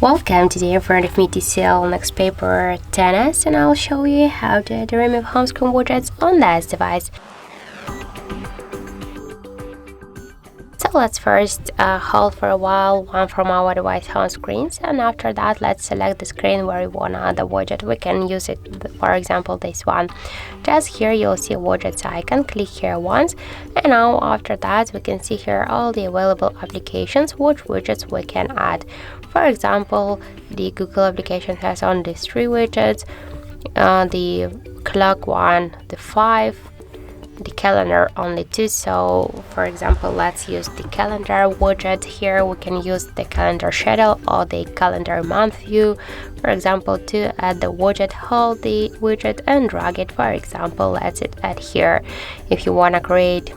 Welcome, today in front of me TCL NxtPaper 10s, and I'll show you how to remove home screen widgets on this device. So let's first hold for a while one from our device home screens, and after that let's select the screen where we want to add the widget. We can use it, for example, this one. Just here you'll see widgets icon, click here once, and now after that we can see here all the available applications, which widgets we can add. For example, the Google application has only 3 widgets, the clock one, the 5, the calendar only 2. So for example, let's use the calendar widget. Here we can use the calendar schedule or the calendar month view. For example, to add the widget, hold the widget and drag it. For example, let's add here. If you want to create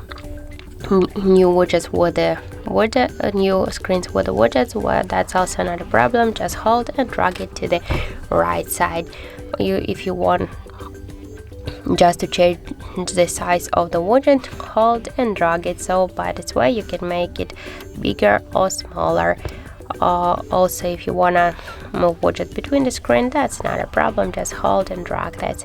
new widgets with the widget, new screens with the widgets, well, that's also not a problem. Just hold and drag it to the right side. If you want just to change the size of the widget, hold and drag it. So by this way you can make it bigger or smaller. Also, if you wanna move widget between the screen, that's not a problem. Just hold and drag that.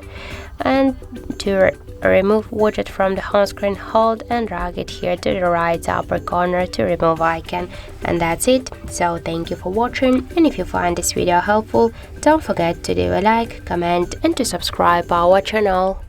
And to remove widget from the home screen, hold and drag it here to the right upper corner to remove icon. And that's it. So thank you for watching, and if you find this video helpful, don't forget to do a like, comment and to subscribe our channel.